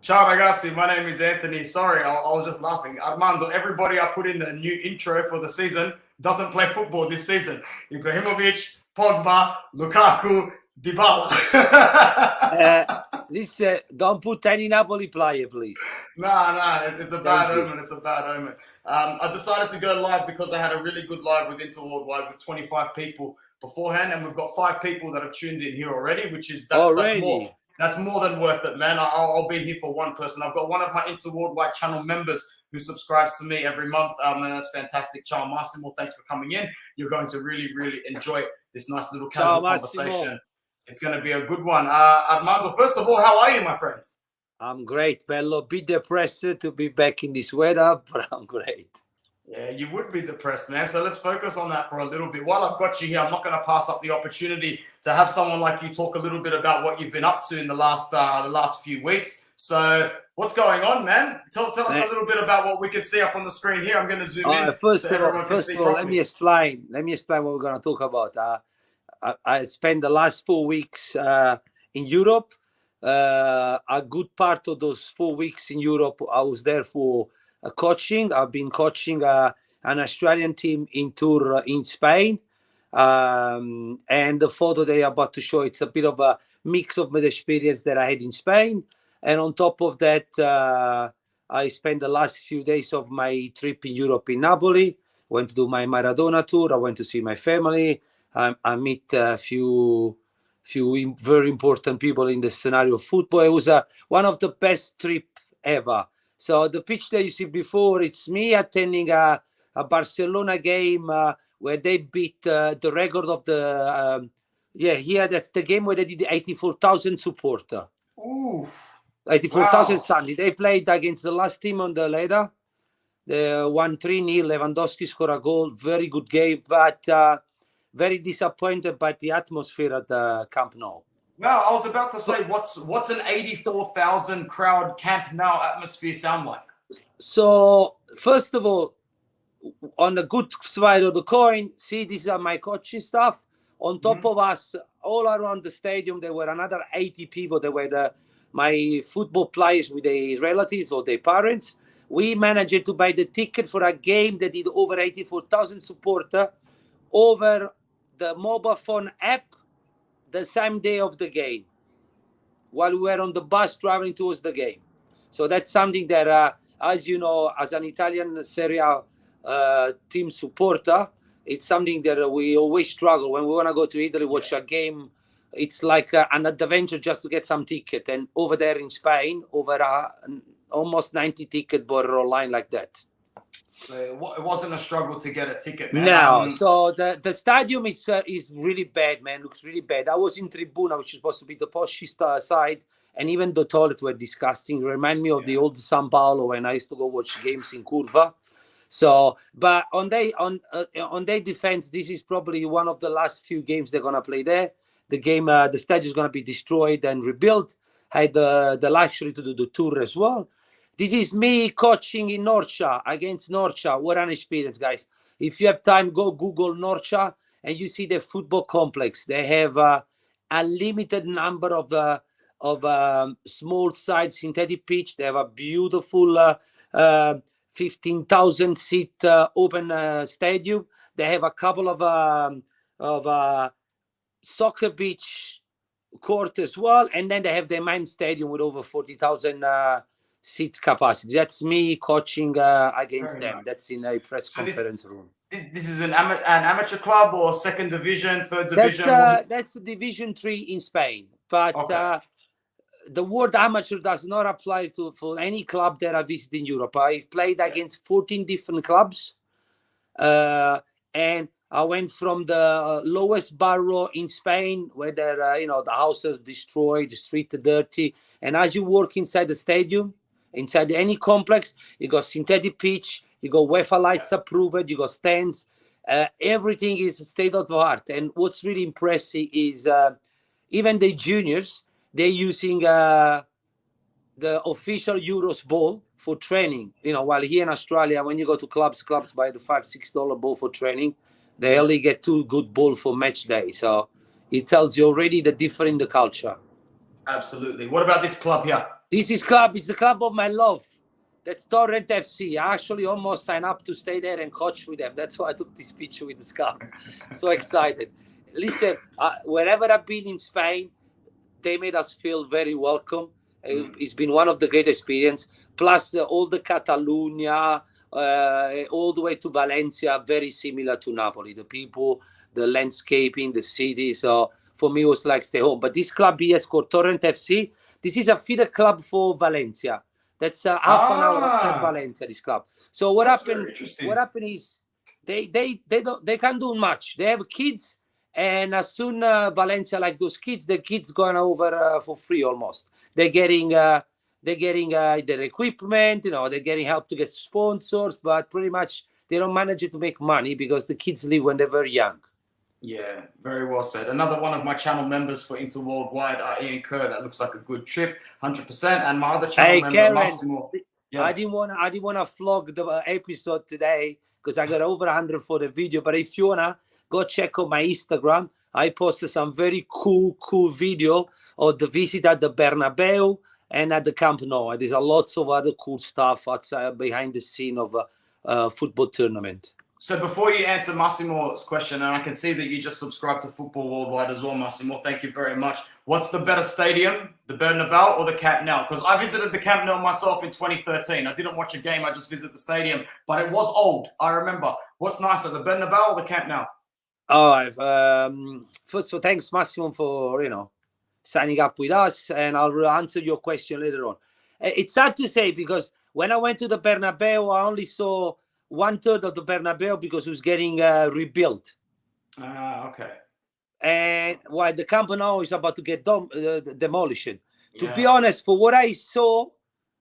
Ciao ragazzi, my name is Anthony. Sorry, I was just laughing. Armando, everybody I put in the new intro for the season doesn't play football this season. Ibrahimovic, Pogba, Lukaku, Dybala. Listen, don't put any Napoli player, please. Nah, it's a bad omen. It's a bad omen. I decided to go live because I had a really good live with Inter Worldwide with 25 people beforehand, and we've got 5 people that have tuned in here already, which is that's more. That's more than worth it, man. I'll be here for one person. I've got one of my Inter Worldwide channel members who subscribes to me every month, and that's fantastic. Ciao, Massimo. Thanks for coming in. You're going to really, really enjoy this nice little casual conversation. It's going to be a good one. Armando, first of all, how are you, my friend? I'm great, Bello. A bit depressed to be back in this weather, but I'm great. Yeah, you would be depressed, man. So let's focus on that for a little bit. While I've got you here, I'm not going to pass up the opportunity to have someone like you talk a little bit about what you've been up to in the last few weeks. So what's going on, man? Tell us a little bit about what we can see up on the screen here. I'm going to zoom in. First of all, let me explain what we're going to talk about. I spent the last 4 weeks in Europe. A good part of those 4 weeks in Europe, I was there for coaching. I've been coaching an Australian team in tour in Spain. And the photo they are about to show, it's a bit of a mix of the experience that I had in Spain. And on top of that, I spent the last few days of my trip in Europe in Napoli. Went to do my Maradona tour. I went to see my family. I meet a few very important people in the scenario of football. It was one of the best trip ever. So the pitch that you see before, it's me attending a Barcelona game where they beat the record of the here that's the game where they did 84,000 supporter. Ooh, 84,000 Sunday. They played against the last team on the ladder. They won 3-0. Lewandowski scored a goal. Very good game, but very disappointed by the atmosphere at the Camp Nou. Well, I was about to say, what's an 84,000 crowd Camp Nou atmosphere sound like? So, first of all, on the good side of the coin, see, these are my coaching staff. On top of us, all around the stadium, there were another 80 people. They were my football players with their relatives or their parents. We managed to buy the ticket for a game that did over 84,000 supporters over the mobile phone app the same day of the game while we were on the bus traveling towards the game. So that's something that, as you know, as an Italian Serie A team supporter, it's something that we always struggle. When we want to go to Italy, watch a game, it's like an adventure just to get some ticket. And over there in Spain, almost 90 tickets were online like that. So it wasn't a struggle to get a ticket, man. No, so the stadium is really bad, man. Looks really bad. I was in Tribuna, which is supposed to be the poshest side, and even the toilets were disgusting. Remind me of the old San Paolo when I used to go watch games in Curva. So, but on their defense, this is probably one of the last few games they're gonna play there. The game, the stadium is gonna be destroyed and rebuilt. I had the luxury to do the tour as well. This is me coaching in Norcia against Norcia. What an experience, guys. If you have time, go Google Norcia and you see the football complex. They have a limited number of small side synthetic pitch. They have a beautiful 15,000 seat open stadium. They have a couple of soccer pitch court as well. And then they have their main stadium with over 40,000 seat capacity. That's me coaching against them. Nice. That's in a press conference room. This is an amateur club or second division, third division? That's Division 3 in Spain. But the word amateur does not apply for any club that I visit in Europe. I've played against 14 different clubs. And I went from the lowest borough in Spain where the houses destroyed, the street dirty. And as you work inside the stadium, inside any complex, you got synthetic pitch, you got UEFA lights approved, you got stands. Everything is state of the art. And what's really impressive is even the juniors, they're using the official Euros ball for training. While here in Australia, when you go to clubs buy the $5-6 ball for training. They only get 2 good balls for match day. So it tells you already the difference in the culture. Absolutely. What about this club here? This is the club of my love. That's Torrent FC. I actually almost signed up to stay there and coach with them. That's why I took this picture with the scout. So excited. Listen, wherever I've been in Spain, they made us feel very welcome. It's been one of the great experience. Plus, all the Catalonia, all the way to Valencia, very similar to Napoli. The people, the landscaping, the city. So for me, it was like stay home. But this club here is called Torrent FC. This is a feeder club for Valencia. That's half an hour outside Valencia, this club. So what happened is they can't do much. They have kids, and as soon Valencia like those kids, the kids going over for free almost. They're getting their equipment, they're getting help to get sponsors, but pretty much they don't manage to make money because the kids leave when they're very young. Yeah, very well said. Another one of my channel members for Inter Worldwide, Ian Kerr. That looks like a good trip, 100%. And my other channel member, Karen, Massimo. Yeah. I didn't want to flog the episode today because I got over 100 for the video. But if you wanna go check out my Instagram, I posted some very cool video of the visit at the Bernabeu and at the Camp Nou. There's a lots of other cool stuff outside behind the scene of a football tournament. So before you answer Massimo's question, and I can see that you just subscribed to Football Worldwide as well, Massimo, thank you very much. What's the better stadium, the Bernabeu or the Camp Nou? Because I visited the Camp Nou myself in 2013. I didn't watch a game, I just visited the stadium, but it was old, I remember. What's nicer, the Bernabeu or the Camp Nou? All right. First of all, thanks, Massimo, for, signing up with us, and I'll answer your question later on. It's hard to say because when I went to the Bernabeu, I only saw 1/3 of the Bernabeu because it was getting rebuilt. Okay. And while the Camp Nou is about to get demolished. To be honest, for what I saw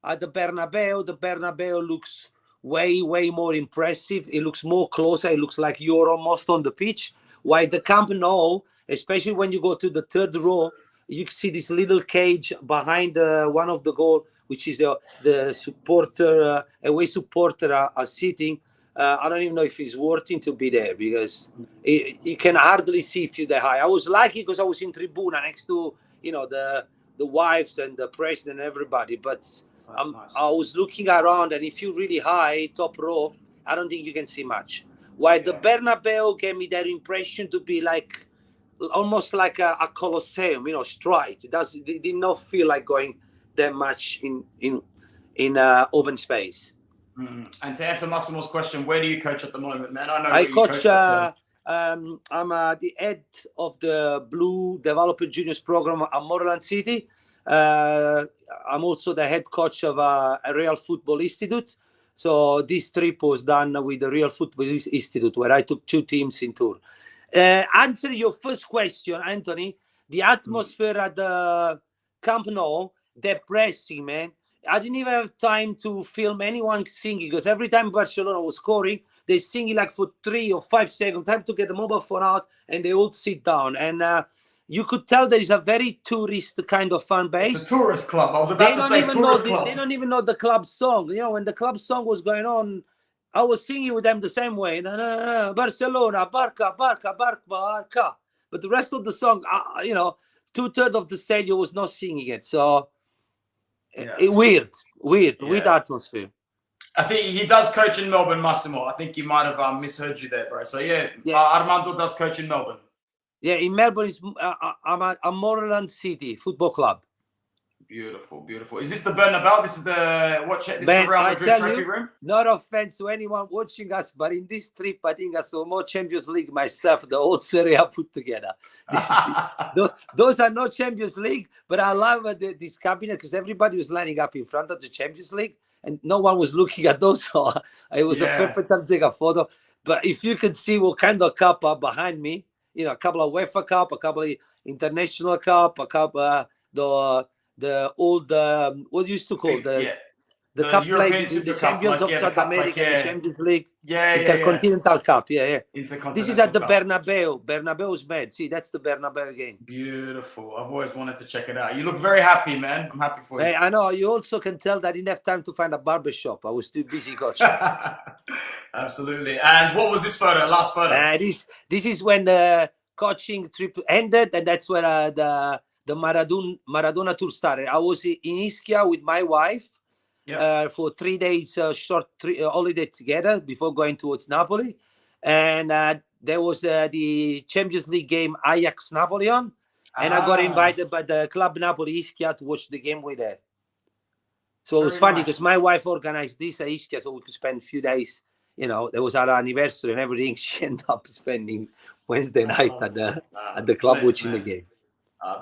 at the Bernabeu looks way more impressive. It looks more closer. It looks like you're almost on the pitch. While the Camp Nou, especially when you go to the third row, you see this little cage behind one of the goal, which is the supporter, away supporter are sitting. I don't even know if it's worth it to be there because you can hardly see if you're that high. I was lucky because I was in Tribuna next to, the wives and the president and everybody. But nice. I was looking around, and if you're really high, top row, I don't think you can see much. While the Bernabeu gave me that impression to be like almost like a Colosseum, straight. It did not feel like going that much in open space. And to answer Massimo's question, where do you coach at the moment, man? I coach. I'm the head of the Blue Developer Juniors program at Moreland City. I'm also the head coach of a Real Football Institute. So this trip was done with the Real Football Institute, where I took 2 teams in tour. Answer your first question, Anthony. The atmosphere at the Camp Nou, depressing, man. I didn't even have time to film anyone singing because every time Barcelona was scoring, they singing like for 3 or 5 seconds. Time to get the mobile phone out, and they all sit down. And you could tell there is a very tourist kind of fan base. It's a tourist club. I was about to say tourist club. They don't even know the club song. When the club song was going on, I was singing with them the same way. Barcelona, Barca, Barca, Barca, Barca. But the rest of the song, 2/3 of the stadium was not singing it. So weird atmosphere. I think he does coach in Melbourne, Massimo. I think he might have misheard you there, bro. So Armando does coach in Melbourne. Yeah, in Melbourne, I'm at Moreland City Football Club. Beautiful. Is this the Bernabeu? This is the Real Madrid trophy room? Not offense to anyone watching us, but in this trip, I think I saw more Champions League myself, the whole Serie A put together. Those are not Champions League, but I love this cabinet because everybody was lining up in front of the Champions League and no one was looking at those. So it was a perfect time to take a photo. But if you can see what kind of cup are behind me, a couple of UEFA Cup, a couple of International Cup, a couple the old what used to call the cup played with the champions of South America, the Champions League, Intercontinental Cup, This is at the Bernabeu. Bernabeu's mad. See, that's the Bernabeu again. Beautiful. I've always wanted to check it out. You look very happy, man. I'm happy for you. Hey, I know. You also can tell that I didn't have time to find a barbershop. I was too busy coaching. Absolutely. And what was this photo? Last photo? This is when the coaching trip ended, and that's when the the Maradona tour started. I was in Ischia with my wife for 3 days, short holiday together before going towards Napoli. And there was the Champions League game Ajax-Napoli on. And I got invited by the Club Napoli Ischia to watch the game with her. So it was funny because my wife organized this at Ischia so we could spend a few days. You know, there was our anniversary and everything. She ended up spending Wednesday night at the club watching the game.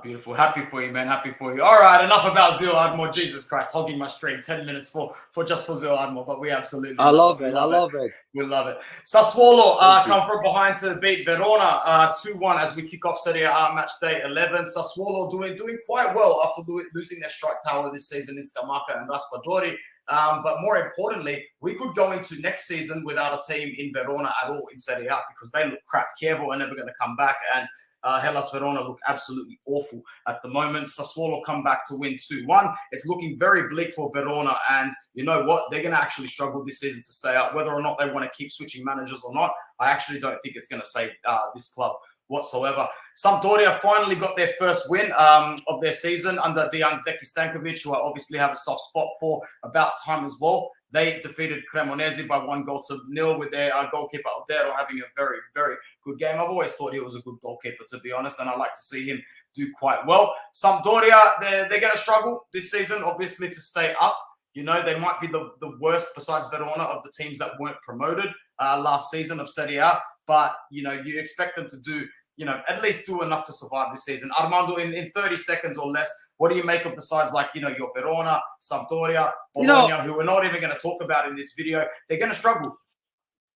Beautiful. Happy for you, man. Happy for you. All right, enough about Zil Admor. Jesus Christ, hogging my stream. 10 minutes for Zil Admor, but we absolutely love it. I love it. We love it. Sassuolo come from behind to beat Verona 2-1 as we kick off Serie A match day 11. Sassuolo doing quite well after losing their strike power this season in Scamacca and Raspadori. But more importantly, we could go into next season without a team in Verona at all in Serie A because they look crap. Chievo are never going to come back, and Hellas Verona look absolutely awful at the moment. Sassuolo come back to win 2-1. It's looking very bleak for Verona, and you know what? They're going to actually struggle this season to stay up. Whether or not they want to keep switching managers or not, I actually don't think it's going to save this club whatsoever. Sampdoria finally got their first win of their season under Dejan Stankovic, who I obviously have a soft spot for, about time as well. They defeated Cremonese by 1-0 with their goalkeeper Altero having a very, very good game. I've always thought he was a good goalkeeper, to be honest, and I like to see him do quite well. Sampdoria, they're going to struggle this season, obviously, to stay up. You know, they might be the worst, besides Verona, of the teams that weren't promoted last season of Serie A. But, you know, you expect them to do, you know, at least do enough to survive this season. Armando, in 30 seconds or less, what do you make of the sides like, you know, your Verona, Sampdoria, Bologna, who we're not even going to talk about in this video? They're going to struggle.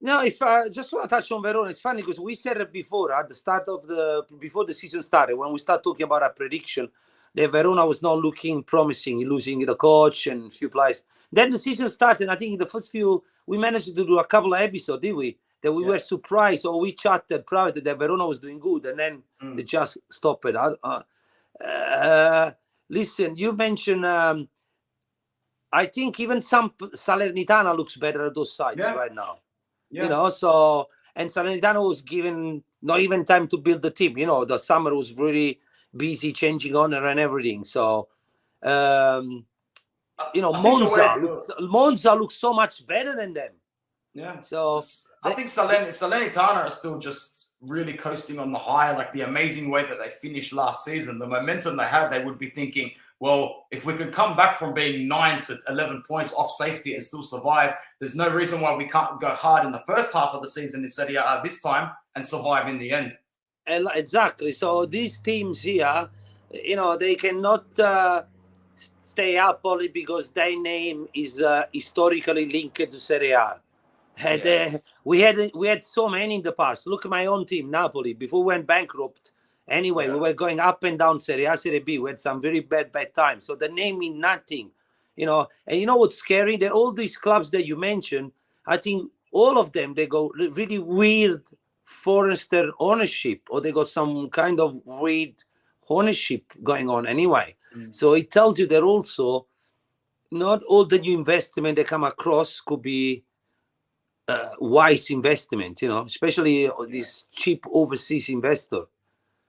No, if I just want to touch on Verona, it's funny because we said it before at the start of before the season started, when we start talking about our prediction, that Verona was not looking promising, losing the coach and a few players. Then the season started, and I think in the first few, we managed to do a couple of episodes, did we? That we were surprised, or we chatted privately that Verona was doing good, and then they just stopped it. Listen, you mentioned, I think even some Salernitana looks better at those sides right now. You know, so, and Salernitana was given not even time to build the team. You know, the summer was really busy changing owner and everything. So, you know, Monza looks so much better than them. Yeah. So I think Salernitana are still just really coasting on the high, like the amazing way that they finished last season. The momentum they had, they would be thinking, well, if we could come back from being 9 to 11 points off safety and still survive, there's no reason why we can't go hard in the first half of the season in Serie A this time and survive in the end. Exactly. So these teams here, you know, they cannot stay up only because their name is historically linked to Serie A. We had so many in the past. Look at my own team, Napoli. Before we went bankrupt, anyway, we were going up and down Serie A, Serie B. We had some very bad times. So the name means nothing, you know. And you know what's scary? That all these clubs that you mentioned, I think all of them, they go really weird forester ownership, or they got some kind of weird ownership going on anyway. So it tells you that also not all the new investment they come across could be wise investment, you know, especially this cheap overseas investor.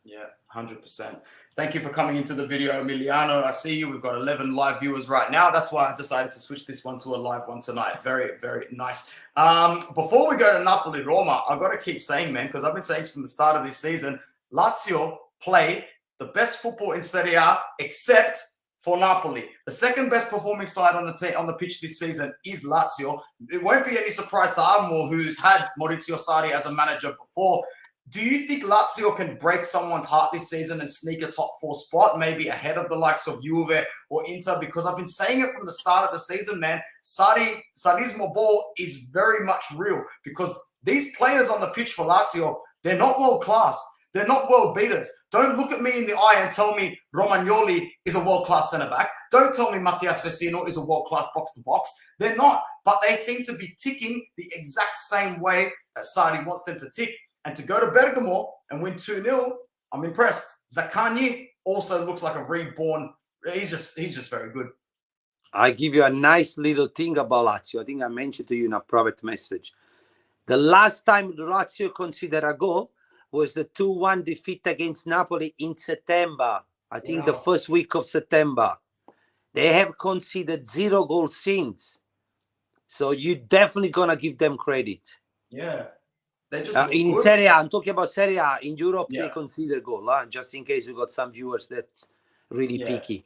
Yeah, 100%. Thank you for coming into the video, Emiliano. I see you. We've got 11 live viewers right now. That's why I decided to switch this one to a live one tonight. Very, very nice. Before we go to Napoli, Roma, I've got to keep saying, man, because I've been saying from the start of this season, Lazio play the best football in Serie A, except for Napoli. The second best performing side on the pitch this season is Lazio. It won't be any surprise to Armor, who's had Maurizio Sarri as a manager before. Do you think Lazio can break someone's heart this season and sneak a top 4 spot, maybe ahead of the likes of Juve or Inter? Because I've been saying it from the start of the season, man. Sarrismo ball is very much real because these players on the pitch for Lazio, they're not world class. They're not world beaters. Don't look at me in the eye and tell me Romagnoli is a world-class centre-back. Don't tell me Mattias Vecino is a world-class box-to-box. They're not, but they seem to be ticking the exact same way that Sarri wants them to tick. And to go to Bergamo and win 2-0, I'm impressed. Zaccagni also looks like a reborn. He's just very good. I give you a nice little thing about Lazio. I think I mentioned to you in a private message. The last time Lazio considered a goal was the 2-1 defeat against Napoli in September. I think the first week of September. They have conceded 0 goals since. So you're definitely going to give them credit. Yeah. They just in good. Serie A, I'm talking about Serie A. In Europe, Yeah. they consider goal, just in case we got some viewers that's really picky.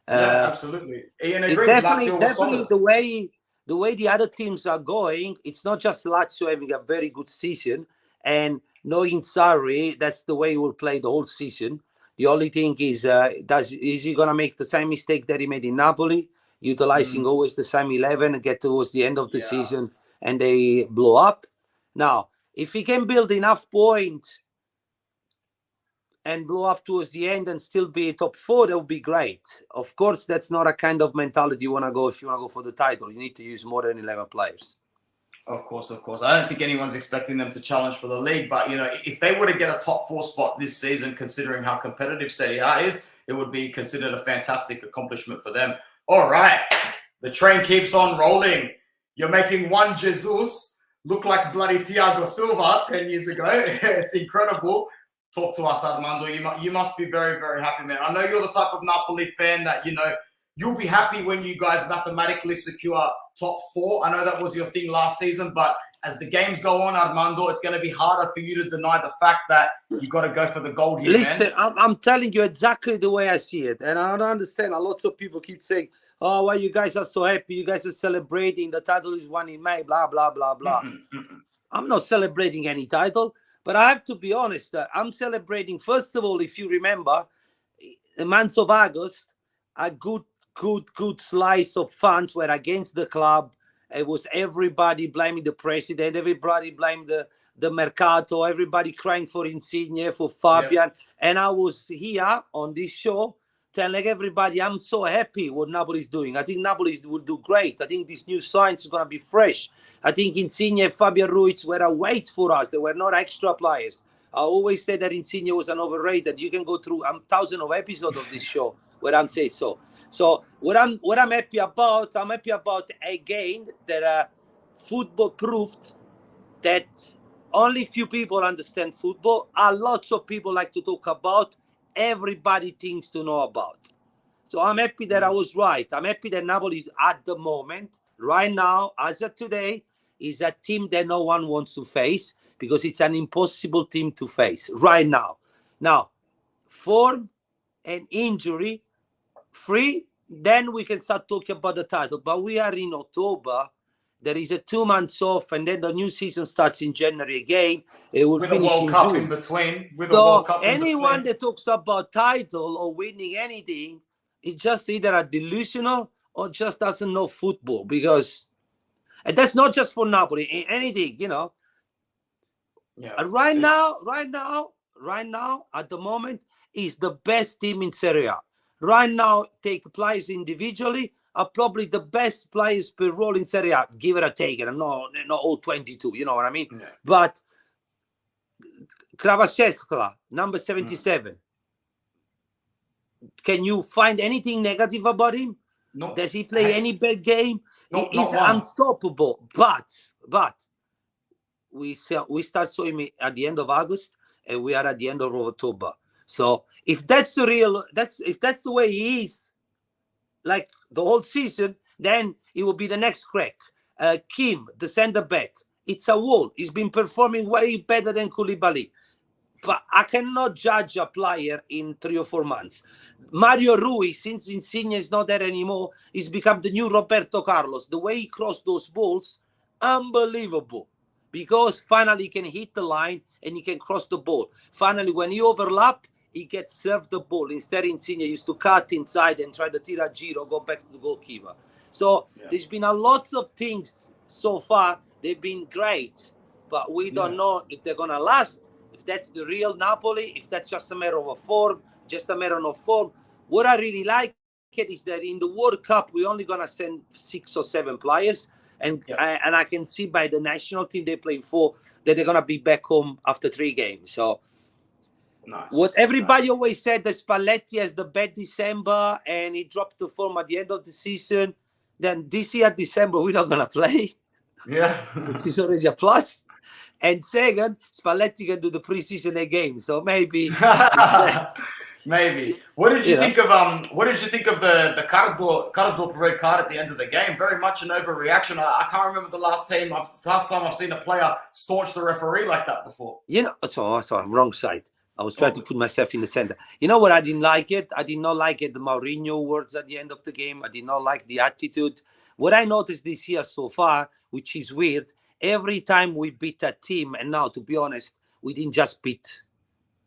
Yeah, absolutely. Ian It agrees. definitely solid. the way the other teams are going, it's not just Lazio having a very good season and knowing Sarri, that's the way he will play the whole season. The only thing is, is he gonna make the same mistake that he made in Napoli, utilizing always the same 11 and get towards the end of the season and they blow up? Now, if he can build enough points and blow up towards the end and still be top 4, that would be great. Of course, that's not a kind of mentality you want to go if you want to go for the title. You need to use more than 11 players. Of course. I don't think anyone's expecting them to challenge for the league, but if they were to get a top 4 spot this season, considering how competitive Serie A is, it would be considered a fantastic accomplishment for them. All right, the train keeps on rolling. You're making one Jesus look like bloody Thiago Silva 10 years ago. It's incredible. Talk to us, Armando. You must be very, very happy, man. I know you're the type of Napoli fan that, you'll be happy when you guys mathematically secure top 4. I know that was your thing last season, but as the games go on, Armando, it's going to be harder for you to deny the fact that you got to go for the gold here, Listen, man. I'm telling you exactly the way I see it. And I don't understand. A lot of people keep saying, oh, why you guys are so happy? You guys are celebrating. The title is won in May, blah, blah, blah, blah. I'm not celebrating any title. But I have to be honest, I'm celebrating, first of all, if you remember, the month of August, a good slice of fans were against the club. It was everybody blaming the president, everybody blamed the Mercato, everybody crying for Insigne, for Fabian. Yep. And I was here on this show telling everybody I'm so happy what Napoli is doing. I think Napoli will do great. I think this new science is going to be fresh. I think Insigne and Fabian Ruiz were a weight for us. They were not extra players. I always said that Insigne was an overrated. You can go through 1,000 of episodes of this show where I'm saying so. So what I'm happy about, again that football proved that only few people understand football. A lot of people like to talk about. Everybody thinks to know about. So I'm happy that I was right. I'm happy that Napoli is at the moment, right now, as of today, is a team that no one wants to face because it's an impossible team to face right now. Now, form and injury free, then we can start talking about the title. But we are in October. There is a 2 months off, and then the new season starts in January again. It will finish in June. With a World Cup in between. So anyone that talks about title or winning anything, it's just either a delusional or just doesn't know football. Because, and that's not just for Napoli, anything, Yeah. Right now, at the moment, is the best team in Serie A. Right now, take players individually, are probably the best players per role in Serie A, give it or take it. Not all 22, you know what I mean? Yeah. But Kravachevskla, number 77. Can you find anything negative about him? No. Does he play any bad game? He's unstoppable. But we start showing him at the end of August, and we are at the end of October. So if that's the way he is, like the whole season, then it will be the next crack. Kim, the center back, it's a wall. He's been performing way better than Koulibaly. But I cannot judge a player in 3 or 4 months. Mario Rui, since Insigne is not there anymore, he's become the new Roberto Carlos. The way he crossed those balls, unbelievable. Because finally he can hit the line and he can cross the ball. Finally, when he overlap, he gets served the ball. Instead, Insigne used to cut inside and try to tira giro, go back to the goalkeeper. So there's been a lots of things so far. They've been great. But we don't know if they're going to last. If that's the real Napoli, if that's just a matter of form. What I really like is that in the World Cup, we're only going to send 6 or 7 players. And I can see by the national team they play for that they're going to be back home after 3 games. So what everybody always said that Spalletti has the bad December and he dropped the form at the end of the season. Then this year, December, we're not going to play. Yeah. Which is already a plus. And second, Spalletti can do the preseason again. So maybe Maybe. What did you You know, think of the Karsdorp red card at the end of the game? Very much an overreaction. I can't remember the last time I've seen a player staunch the referee like that before. sorry, wrong side. I was trying to Oh, put myself in the center. You know what? I didn't like it. I did not like it. The Mourinho words at the end of the game. I did not like the attitude. What I noticed this year so far, which is weird, every time we beat a team, and now to be honest, we didn't just beat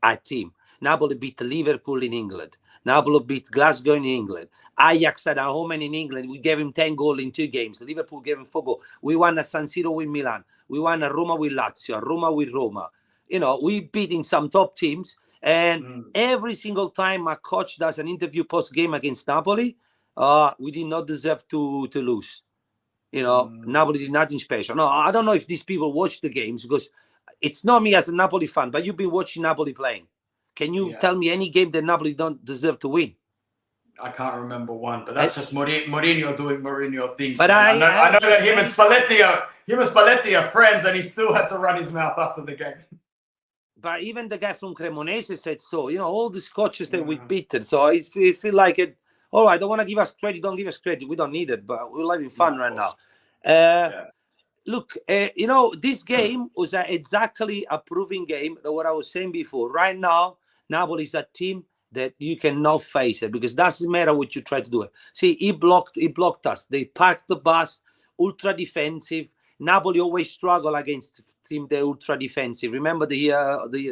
a team. Napoli beat Liverpool in England. Napoli beat Glasgow in England. Ajax at home and in England. We gave him 10 goals in 2 games. Liverpool gave him 4 goals. We won at San Siro with Milan. We won at Roma with Lazio. Roma with Roma. You know, we beating some top teams. And every single time a coach does an interview post-game against Napoli, we did not deserve to lose. You know, Napoli did nothing special. No, I don't know if these people watch the games because it's not me as a Napoli fan, but you've been watching Napoli playing. Can you tell me any game that Napoli don't deserve to win? I can't remember one, but that's just Mourinho doing Mourinho things. But I know that him and Spalletti are friends, and he still had to run his mouth after the game. But even the guy from Cremonese said so. You know, all these coaches that we beaten. So I feel like it. All right, don't want to give us credit. Don't give us credit. We don't need it, but we're having fun right now. Look, you know, this game was exactly a proving game of what I was saying before. Right now, Napoli is a team that you cannot face it because it doesn't matter what you try to do. See, he blocked us. They parked the bus, ultra defensive. Napoli always struggle against team that ultra defensive. Remember the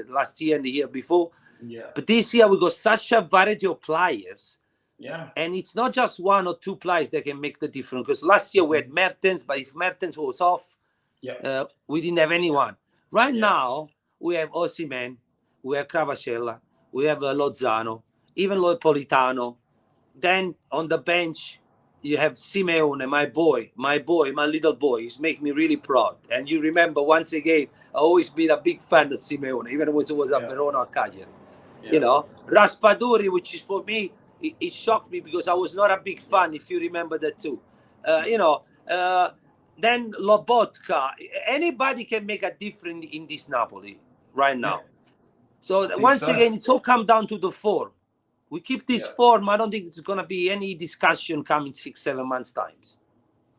last year and the year before? Yeah. But this year we got such a variety of players. Yeah. And it's not just 1 or 2 players that can make the difference. Because last year we had Mertens, but if Mertens was off, we didn't have anyone. Right now, we have Osimhen, we have Cravacella, we have Lozano, even Politano. Then on the bench, you have Simeone, my little boy. He's making me really proud. And you remember, once again, I've always been a big fan of Simeone, even when it was at Verona or Cagliari. You know, Raspadori, which is for me, it shocked me because I was not a big fan, if you remember that too. You know, then Lobotka. Anybody can make a difference in this Napoli right now. So once again, it's all come down to the form. We keep this form. I don't think it's going to be any discussion coming 6-7 months' times.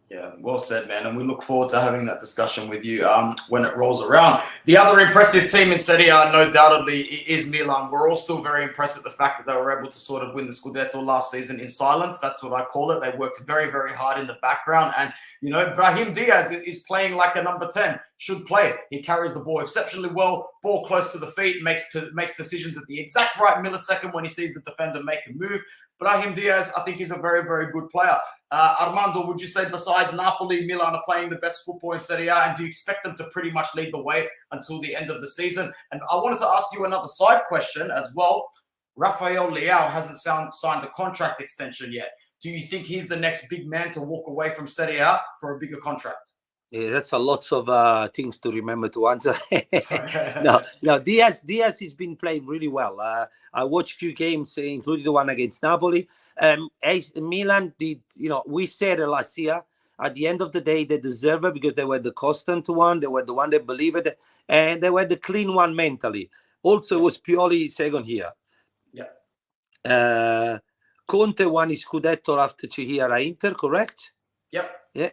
Yeah, well said, man. And we look forward to having that discussion with you when it rolls around. The other impressive team in Serie A, no doubtedly, is Milan. We're all still very impressed at the fact that they were able to sort of win the Scudetto last season in silence. That's what I call it. They worked very, very hard in the background. And, you know, Brahim Diaz is playing like a number 10. Should play. He carries the ball exceptionally well, ball close to the feet, makes decisions at the exact right millisecond when he sees the defender make a move. Brahim Diaz, I think, is a very, very good player. Armando, would you say besides Napoli, Milan are playing the best football in Serie A, and do you expect them to pretty much lead the way until the end of the season? And I wanted to ask you another side question as well. Rafael Leao hasn't signed a contract extension yet. Do you think he's the next big man to walk away from Serie A for a bigger contract? Yeah, that's a lots of things to remember to answer. No, Diaz has been playing really well. I watched a few games, including the one against Napoli. Milan did, you know, we said it last year, at the end of the day, they deserve it because they were the constant one. They were the one that believed it, and they were the clean one mentally. Also, it was Pioli second here. Yeah. Conte won his Scudetto after 2 years at Inter, correct? Yep. Yeah.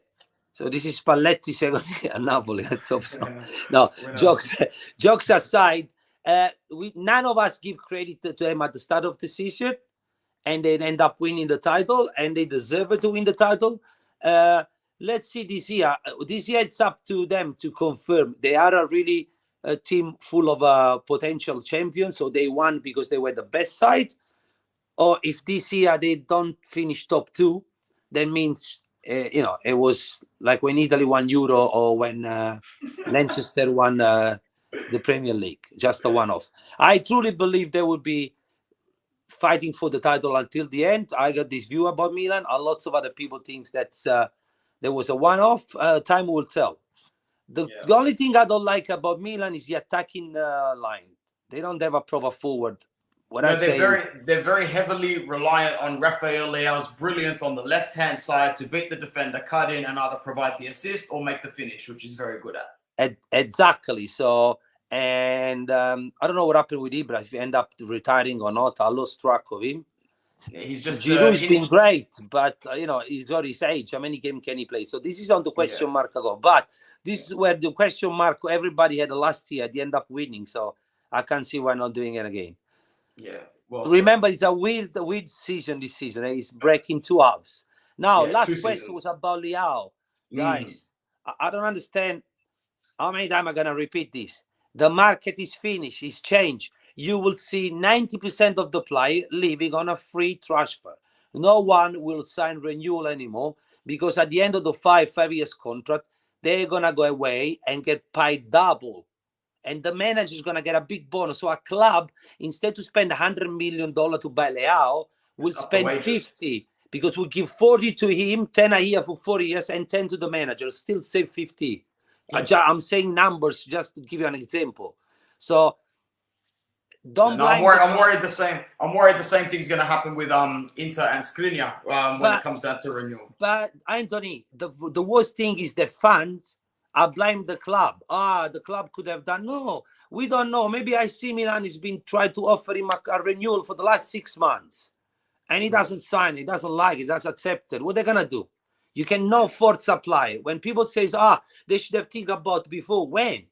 So this is Spalletti second year at Napoli. Let's hope so. No, jokes aside, none of us give credit to them at the start of the season, and they end up winning the title, and they deserve it to win the title. Let's see this year. This year it's up to them to confirm. They are a really team full of potential champions, so they won because they were the best side. Or if this year they don't finish top 2, that means you know, it was like when Italy won Euro or when Manchester won the Premier League, just a one-off. I truly believe they will be fighting for the title until the end. I got this view about Milan. Lots of other people think that there was a one-off. Time will tell. The only thing I don't like about Milan is the attacking line. They don't have a proper forward. They're very heavily reliant on Rafael Leao's brilliance on the left-hand side to beat the defender, cut in, and either provide the assist or make the finish, which is very good at. Exactly. So, And I don't know what happened with Ibra, if he end up retiring or not. I lost track of him. He's just Giroud's been great, but he's got his age. How many games can he play? So this is on the question mark ago. But this is where the question mark everybody had last year. They end up winning, so I can't see why not doing it again. Yeah. Well, remember, it's a weird season this season. It's breaking 2 halves. Now, last question was about Leao. Guys, I don't understand how many times I'm going to repeat this. The market is finished. It's changed. You will see 90% of the player leaving on a free transfer. No one will sign renewal anymore because at the end of the 5 years contract, they're going to go away and get paid double. And the manager is going to get a big bonus. So a club, instead to spend $100 million to buy Leao, will spend 50 because we give 40 to him, 10 a year for 4 years, and 10 to the manager. Still save 50. I'm saying numbers just to give you an example. So don't blame. I'm worried the same. I'm worried the same thing's going to happen with Inter and Skriniar when it comes down to renewal. But Anthony, the worst thing is the fans. I blame the club. The club could have done. No, we don't know. Maybe AC Milan has been trying to offer him a renewal for the last 6 months, and he doesn't sign. He doesn't like it. Doesn't accept it. What are they gonna do? You cannot force supply. When people say, they should have think about before. When?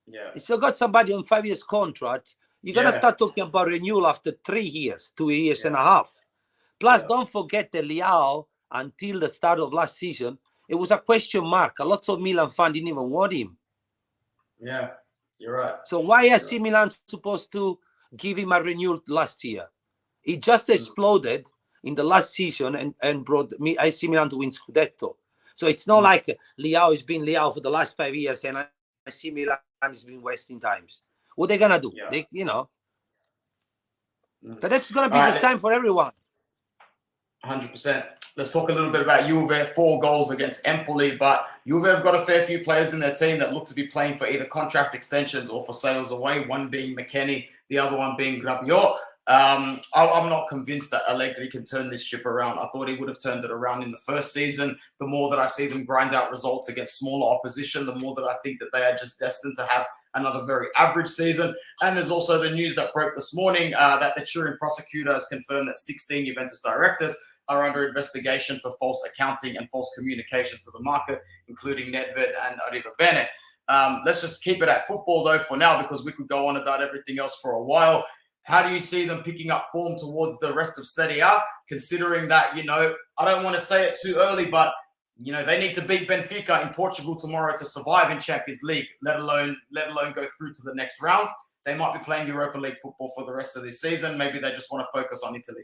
Yeah. You still got somebody on 5 years contract. You're gonna start talking about renewal after 3 years, 2 years and a half. Plus, don't forget that Leao, until the start of last season, it was a question mark. A lot of Milan fans didn't even want him. Yeah, you're right. So why is Milan supposed to give him a renewal last year? It just exploded in the last season and brought AC Milan to win Scudetto. So it's not like Leao has been Leao for the last 5 years and AC Milan has been wasting times. What are they gonna do? They, but that's gonna be the same for everyone. 100%. Let's talk a little bit about Juve. 4 goals against Empoli, but Juve have got a fair few players in their team that look to be playing for either contract extensions or for sales away. One being McKennie, the other one being Rabiot. I'm not convinced that Allegri can turn this ship around. I thought he would have turned it around in the first season. The more that I see them grind out results against smaller opposition, the more that I think that they are just destined to have another very average season. And there's also the news that broke this morning that the Turin prosecutor has confirmed that 16 Juventus directors are under investigation for false accounting and false communications to the market, including Nedved and Arrivabene. Let's just keep it at football, though, for now, because we could go on about everything else for a while. How do you see them picking up form towards the rest of Serie A, considering that, I don't want to say it too early, but, they need to beat Benfica in Portugal tomorrow to survive in Champions League, let alone go through to the next round. They might be playing Europa League football for the rest of this season. Maybe they just want to focus on Italy.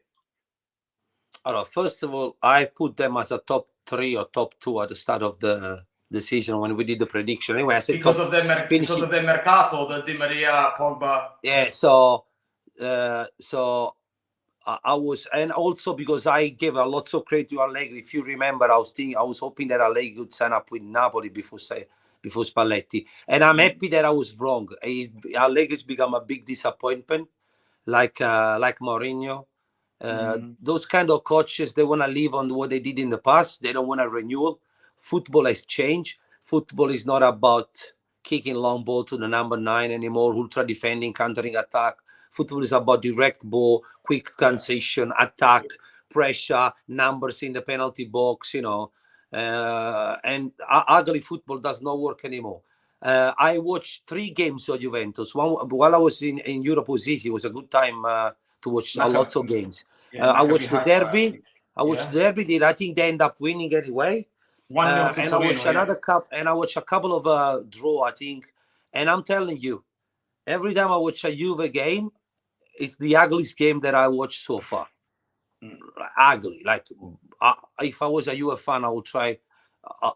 First of all, I put them as a top 3 or top 2 at the start of the season when we did the prediction. Anyway, I said because of their mercato, the Di Maria, Pogba. Yeah, so I was, and also because I gave a lot of credit to Allegri. If you remember, I was hoping that Allegri would sign up with Napoli before Spalletti, and I'm happy that I was wrong. Allegri's become a big disappointment, like Mourinho. Those kind of coaches, they want to live on what they did in the past. They don't want a renewal. Football has changed. Football is not about kicking long ball to the number 9 anymore, ultra defending, countering attack. Football is about direct ball, quick transition, attack, pressure, numbers in the penalty box, and ugly football does not work anymore. I watched 3 games of Juventus. One while I was in Europe was easy. It was a good time to watch lots of games. I watched the derby. The derby. I think they end up winning anyway. 1-0 to and I watched another cup, and I watched a couple of draw, I think. And I'm telling you, every time I watch a Juve game, it's the ugliest game that I watched so far. Ugly. Like, if I was a Juve fan, I would try.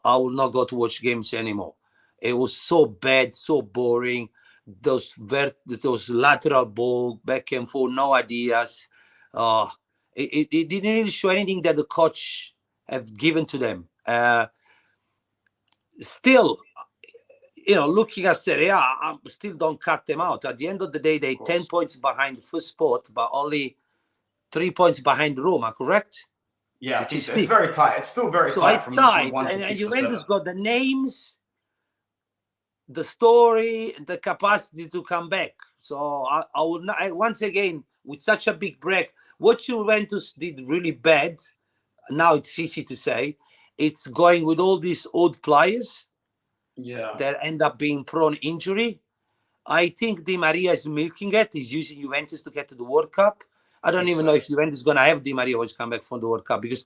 I would not go to watch games anymore. It was so bad, so boring. Those lateral ball, back and forth, no ideas. It didn't really show anything that the coach have given to them. Still, looking at Serie A, I still don't cut them out. At the end of the day, they're 10 points behind the first spot, but only 3 points behind Roma, correct? Yeah, I think so. It's very tight. It's still very tight. It's tight. And Juventus got the names. the story, the capacity to come back. So I would not, once again, with such a big break, what Juventus did really bad, now it's easy to say, it's going with all these old players that end up being prone injury. I think Di Maria is milking it. He's using Juventus to get to the World Cup. I don't even know if Juventus is going to have Di Maria when he come back from the World Cup, because,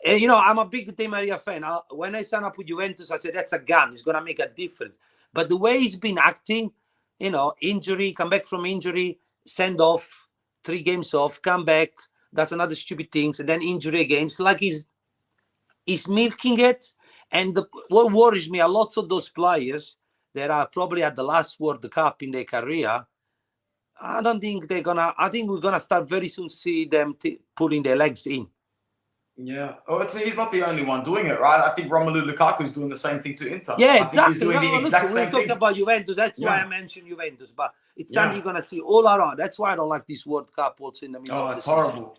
I'm a big Di Maria fan. When I sign up with Juventus, I said, that's a gun. It's going to make a difference. But the way he's been acting, injury, come back from injury, send off, 3 games off, come back, does another stupid things, and then injury again. It's like he's milking it. And what worries me, a lot of those players that are probably at the last World Cup in their career, I don't think I think we're gonna start very soon see them pulling their legs in. Yeah. Oh, he's not the only one doing it, right? I think Romelu Lukaku is doing the same thing to Inter. Yeah, exactly. I think he's doing the exact same thing. We're talking about Juventus. That's why I mentioned Juventus. But it's something you're going to see all around. That's why I don't like this World Cup also in the middle. Oh, it's horrible.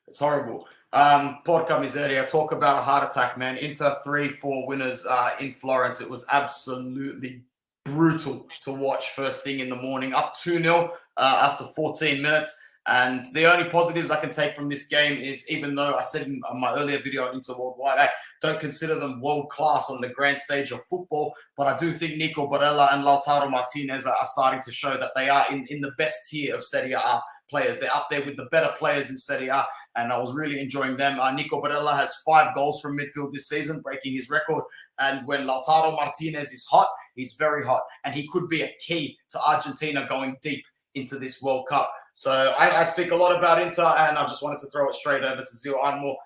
It's horrible. Porca miseria. Talk about a heart attack, man. Inter 3-4 winners in Florence. It was absolutely brutal to watch first thing in the morning. Up 2-0 after 14 minutes. And the only positives I can take from this game is, even though I said in my earlier video on Inter Worldwide, I don't consider them world-class on the grand stage of football, but I do think Nico Barella and Lautaro Martinez are starting to show that they are in the best tier of Serie A players. They're up there with the better players in Serie A, and I was really enjoying them. Nico Barella has 5 goals from midfield this season, breaking his record. And when Lautaro Martinez is hot, he's very hot, and he could be a key to Argentina going deep into this World Cup. So I speak a lot about Inter, and I just wanted to throw it straight over to Zio Anmo.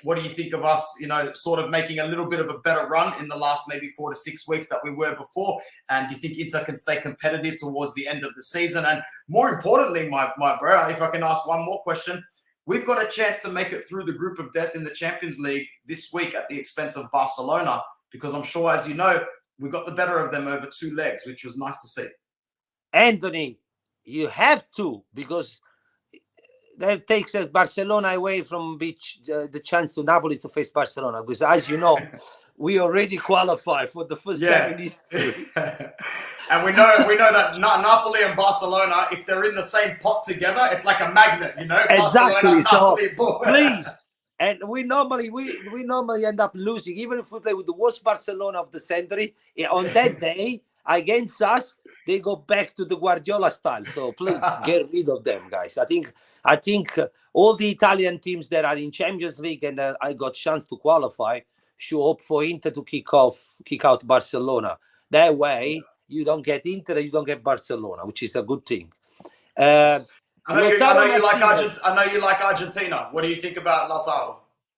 What do you think of us, sort of making a little bit of a better run in the last maybe 4 to 6 weeks that we were before? And do you think Inter can stay competitive towards the end of the season? And more importantly, my bro, if I can ask one more question, we've got a chance to make it through the group of death in the Champions League this week at the expense of Barcelona, because I'm sure, as you know, we got the better of them over 2 legs, which was nice to see. Anthony, you have to, because that takes Barcelona away from the chance to Napoli to face Barcelona. Because, as you know, we already qualified for the first time in history. And we know that Napoli and Barcelona, if they're in the same pot together, it's like a magnet, Exactly. Napoli, so, please. And we normally end up losing, even if we play with the worst Barcelona of the century. On that day, against us, they go back to the Guardiola style. So please get rid of them, guys. I think all the Italian teams that are in Champions League and I got chance to qualify should hope for Inter to kick out Barcelona. That way, you don't get Inter, you don't get Barcelona, which is a good thing. I know you like Argentina. What do you think about Lautaro?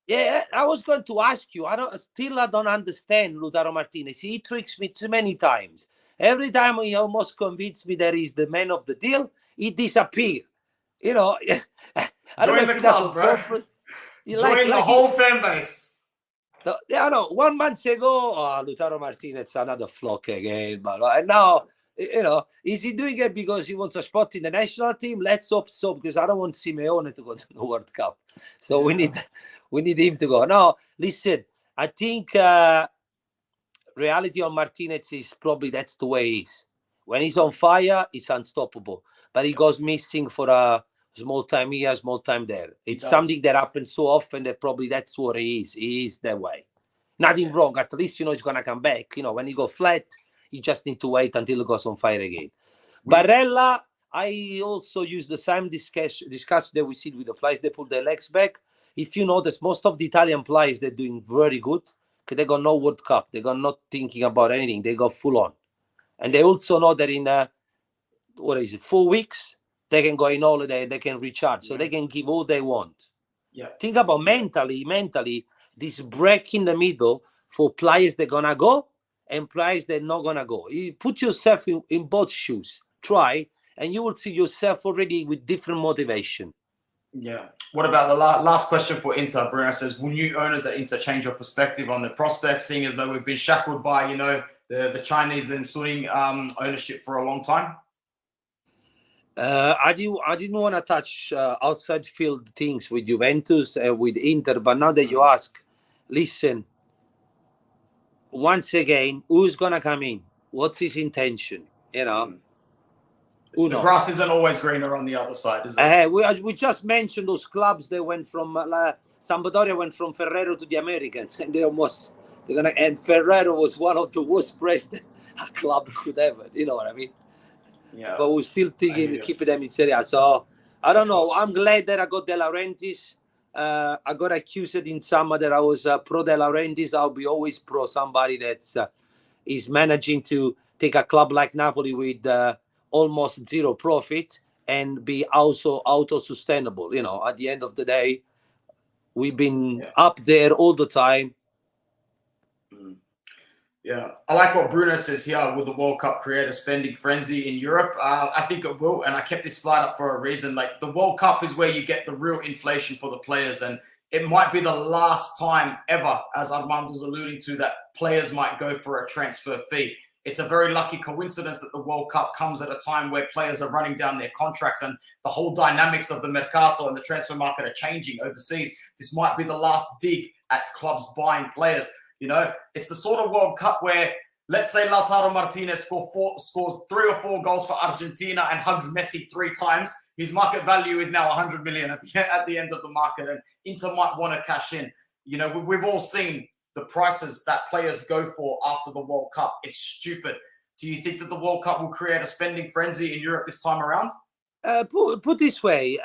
Yeah, I was going to ask you. I don't understand Lautaro Martinez. He tricks me too many times. Every time he almost convinced me that he's the man of the deal, he disappears. I don't Join the club, bro. Join the whole fan base. I 1 month ago, Lautaro Martinez, another flock again. But now, is he doing it because he wants a spot in the national team? Let's hope so, because I don't want Simeone to go to the World Cup. So we need him to go. No, listen, I think reality on Martinez is probably that's the way he is. When he's on fire, it's unstoppable. But he goes missing for a small time here, small time there. It's something that happens so often that probably that's what he is. He is that way. Nothing wrong. At least he's going to come back. When he go flat, you just need to wait until he goes on fire again. Barella, I also use the same discussion that we see with the players. They pull their legs back. If you notice, most of the Italian players, they're doing very good. They got no World Cup. They got not thinking about anything. They go full on. And they also know that in 4 weeks, they can go in holiday, they can recharge. So they can give all they want. Yeah. Think about mentally, this break in the middle for players that are going to go and players that are not going to go. You put yourself in both shoes. Try, and you will see yourself already with different motivation. Yeah. What about the last question for Inter? Bruno says, will new owners at Inter change your perspective on the prospects, seeing as though we've been shackled by, the Chinese ensuing ownership for a long time? I didn't want to touch outside field things with Juventus, with Inter, but now that you ask, listen, once again, who's going to come in? what's his intention? You know, who The knows? grass isn't always greener on the other side, is it? We just mentioned those clubs. They went from Sampdoria went from Ferrero to the Americans, and they're gonna. And Ferrero was one of the worst presidents a club could ever. You know what I mean? Yeah. But we're still thinking keeping them in Serie A. So I don't know. I'm glad that I got De Laurentiis. I got accused in summer that I was pro De Laurentiis. I'll be always pro somebody that's is managing to take a club like Napoli with almost zero profit and be also auto-sustainable. You know, at the end of the day, we've been up there all the time. Yeah, I like what Bruno says here. Will the World Cup create a spending frenzy in Europe? I think it will, and I kept this slide up for a reason. Like, the World Cup is where you get the real inflation for the players, and it might be the last time ever, as Armando's alluding to, that players might go for a transfer fee. It's a very lucky coincidence that the World Cup comes at a time where players are running down their contracts and the whole dynamics of the mercato and the transfer market are changing overseas. This might be the last dig at clubs buying players. You know, it's the sort of World Cup where, let's say Lautaro Martinez scores 3 or 4 goals for Argentina and hugs Messi 3 times. His market value is now 100 million at the end of the market, and Inter might want to cash in. You know, we've all seen the prices that players go for after the World Cup. It's stupid. Do you think that the World Cup will create a spending frenzy in Europe this time around? Put this way,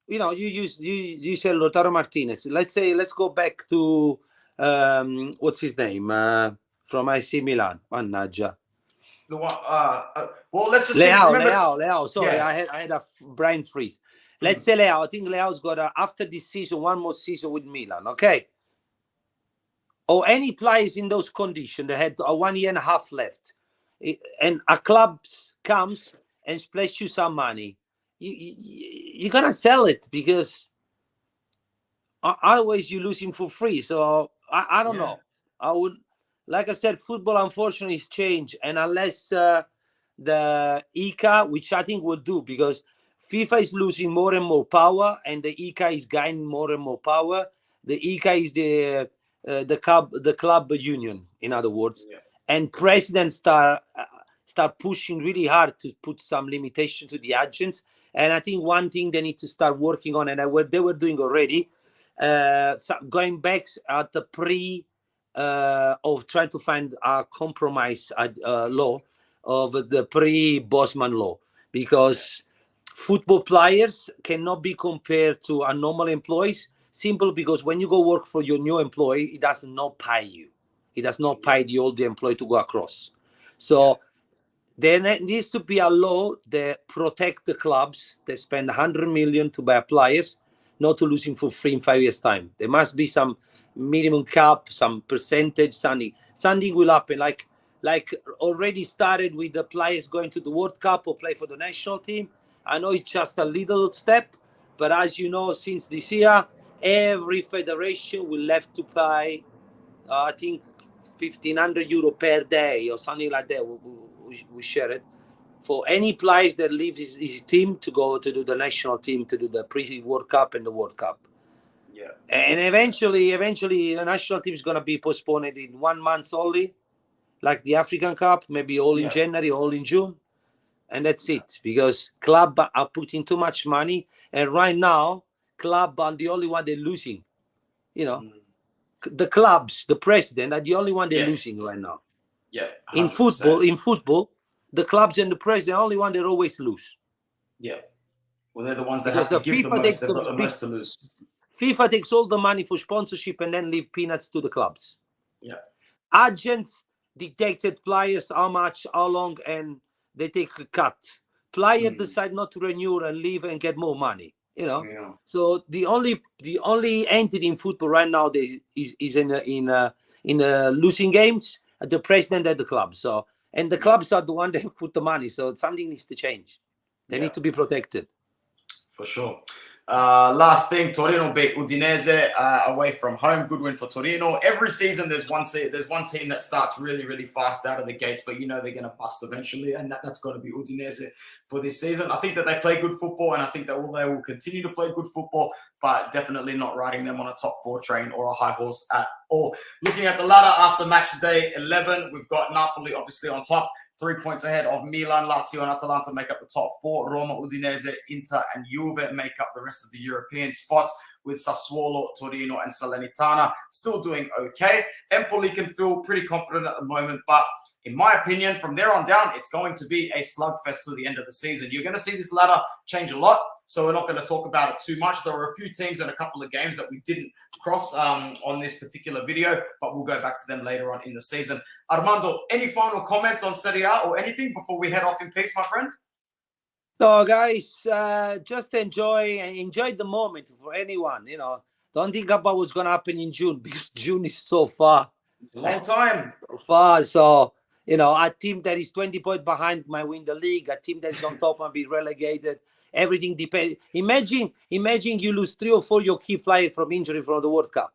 you know, you said Lautaro Martinez. Let's go back to what's his name from AC Milan? Mannaggia. The one. Well, let's just Leao. Sorry, yeah. I had a brain freeze. Let's say Leao. I think Leao's got after this season 1 more season with Milan. Okay. Or any players in those conditions, they had 1 year and a half left, and a club comes and splash you some money. You're gonna sell it because otherwise you're losing for free. So I don't know. I would, like I said, football unfortunately has changed, and unless the ICA, which I think will do, because FIFA is losing more and more power, and the ICA is gaining more and more power. The ICA is the club union, in other words, and presidents start pushing really hard to put some limitation to the agents. And I think one thing they need to start working on, and they were doing already, going back at the of trying to find a compromise law of the pre-Bosman law, because football players cannot be compared to a normal employees, simply because when you go work for your new employee, it does not pay you. It does not pay the old employee to go across. So there needs to be a law that protect the clubs that spend 100 million to buy players, not to lose him for free in 5 years' time. There must be some minimum cap, some percentage, something will happen. Like already started with the players going to the World Cup or play for the national team. I know it's just a little step, but as you know, since this year, every federation will have to pay, I think, €1,500 per day or something like that. We share it for any players that leaves his team to go to do the national team, to do the pre-World Cup and the World Cup. Yeah. And eventually the national team is going to be postponed in 1 month only, like the African Cup, maybe all in January, all in June. And that's it, because clubs are putting too much money. And right now, clubs are the only one they're losing. You know, the clubs, the president are the only one they're losing right now. Yeah. 100%. In football, the clubs and the president are the only one that always lose. Yeah. Well, they're the ones that have to give the most. They've got the most to lose. FIFA takes all the money for sponsorship and then leave peanuts to the clubs. Yeah. Agents dictated players how much, how long, and they take a cut. Players decide not to renew and leave and get more money. You know. Yeah. So the only entity in football right now is in losing games. The president at the club. So, and the clubs are the one that put the money. So something needs to change. They need to be protected. For sure. Last thing, Torino beat Udinese away from home. Good win for Torino. Every season, there's one team that starts really, really fast out of the gates, but you know they're going to bust eventually, and that's got to be Udinese for this season. I think that they play good football, and I think that they will continue to play good football, but definitely not riding them on a top 4 train or a high horse at all. Looking at the ladder after match day 11, we've got Napoli obviously on top. 3 points ahead of Milan, Lazio, and Atalanta make up the top 4. Roma, Udinese, Inter, and Juve make up the rest of the European spots, with Sassuolo, Torino, and Salernitana still doing okay. Empoli can feel pretty confident at the moment, but in my opinion, from there on down, it's going to be a slugfest to the end of the season. You're going to see this ladder change a lot, so we're not going to talk about it too much. There were a few teams and a couple of games that we didn't cross on this particular video, but we'll go back to them later on in the season. Armando, any final comments on Serie A or anything before we head off in peace, my friend? No, guys, just enjoy the moment for anyone. You know, don't think about what's going to happen in June, because June is so far. Long time. So far. So, you know, a team that is 20 points behind might win the league. A team that is on top might be relegated. Everything depends. Imagine you lose 3 or 4 your key players from injury from the World Cup.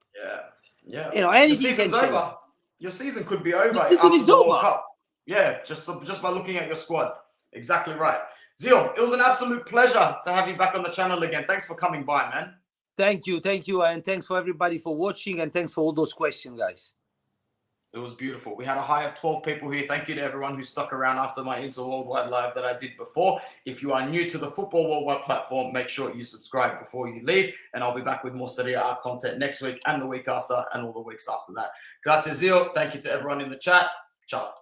Yeah. You know, anything Your season's can over. Your season could be over after the World Cup. Yeah, just by looking at your squad. Exactly right. Zio, it was an absolute pleasure to have you back on the channel again. Thanks for coming by, man. Thank you, and thanks for everybody for watching, and thanks for all those questions, guys. It was beautiful. We had a high of 12 people here. Thank you to everyone who stuck around after my Inter Worldwide live that I did before. If you are new to the Football Worldwide platform, make sure you subscribe before you leave, and I'll be back with more Serie A content next week and the week after and all the weeks after that. Grazie, Zio. Thank you to everyone in the chat. Ciao.